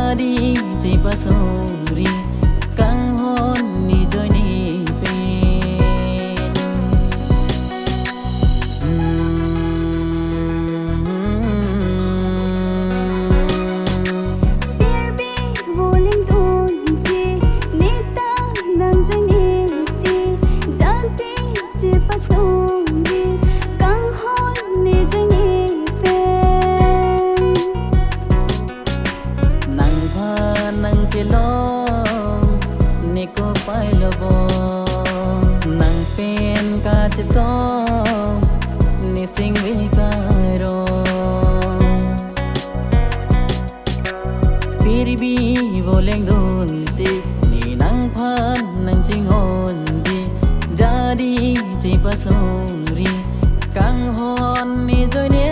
jadi cipasuri kang hon ni joy ni pen Tirbi voling tunji nita nang joy ni ti jadi cipasuri kang hon ni joy ni nang kelong ni ko pai lobo nang pen ka chito ni sing vi karo piribi voleng dunti ni nang phan nang ching hon di jadi chipasuri kang hon ni joy ni